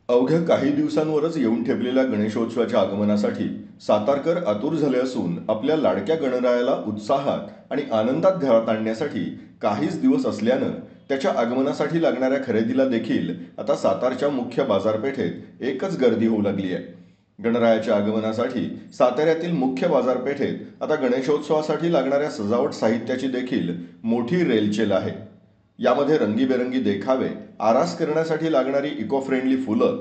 अवघ्या काही दिवसांवरच येऊन ठेपलेल्या गणेशोत्सवाच्या आगमनासाठी सातारकर आतुर झाले असून आपल्या लाडक्या गणरायाला उत्साहात आणि आनंदात घरात आणण्यासाठी काहीच दिवस असल्यानं त्याच्या आगमनासाठी लागणाऱ्या खरेदीला देखील आता सातारच्या मुख्य बाजारपेठेत एकच गर्दी होऊ लागली आहे. गणरायाच्या आगमनासाठी साताऱ्यातील मुख्य बाजारपेठेत आता गणेशोत्सवासाठी लागणाऱ्या सजावट साहित्याची देखील मोठी रेलचेल आहे. यामध्ये रंगीबेरंगी देखावे, आरास करण्यासाठी लागणारी इको फ्रेंडली फुलं,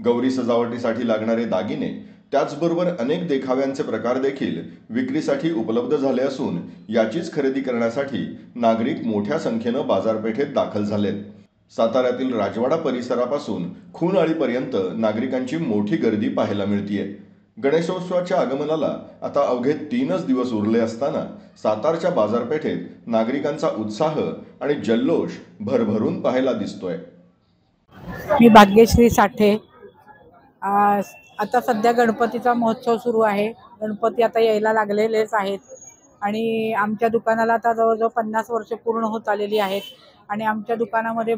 गौरी सजावटीसाठी लागणारे दागिने, त्याचबरोबर अनेक देखाव्यांचे प्रकार देखील विक्रीसाठी उपलब्ध झाले असून याचीच खरेदी करण्यासाठी नागरिक मोठ्या संख्येनं बाजारपेठेत दाखल झालेत. साताऱ्यातील राजवाडा परिसरापासून खूनआळीपर्यंत नागरिकांची मोठी गर्दी पाहायला मिळतीये. गणेशोत्सवाच्या आगमनाला आता अवघे 3च दिवस उरले असताना सातारच्या बाजारपेठेत नागरिकांचा उत्साह आणि जल्लोष भरभरून पाहायला दिसतोय. मी भाग्यश्री साठे. आता सध्या गणपतीचा महोत्सव सुरू आहे. गणपती आता यायला लागलेलेच आहेत आणि आमच्या दुकानाला आता जवळजवळ 50 वर्ष पूर्ण होत आलेली आहेत आणि आमच्या दुकानामध्ये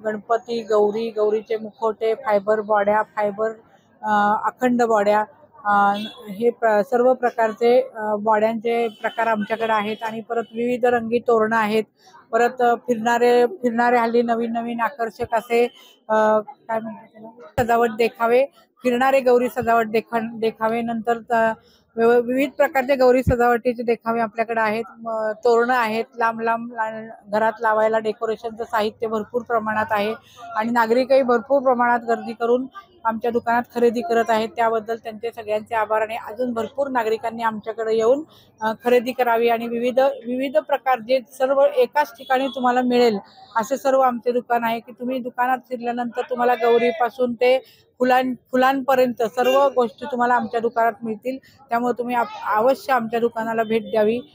गणपती, गौरीचे मुखवटे, फायबर बॉड्या, अखंड बॉड्या, सर्व प्रकारचे बॉड्यांचे प्रकार आमच्याकडे आहेत आणि परत विविध रंगी तोरणं आहेत. परत फिरणारे हल्ली नवीन आकर्षक असे काय म्हणतात त्याला, सजावट देखावे, फिरणारे गौरी सजावट देखावे, नंतर विविध प्रकारचे गौरी सजावटीचे देखावे आपल्याकडे आहेत. तोरणं आहेत, लांब घरात लावायला डेकोरेशनचं साहित्य भरपूर प्रमाणात आहे आणि नागरिकही भरपूर प्रमाणात गर्दी करून आमच्या दुकानात खरेदी करत आहेत. त्याबद्दल त्यांचे सगळ्यांचे आभार आणि अजून भरपूर नागरिकांनी आमच्याकडे येऊन खरेदी करावी आणि विविध प्रकार जे सर्व एकाच ठिकाणी तुम्हाला मिळेल असे सर्व आमचे दुकान आहे की तुम्ही दुकानात फिरल्यानंतर तुम्हाला गौरीपासून ते फुलांपर्यंत सर्व गोष्टी तुम्हाला आमच्या दुकानात मिळतील. त्यामुळे तुम्ही अवश्य आमच्या दुकानाला भेट द्यावी.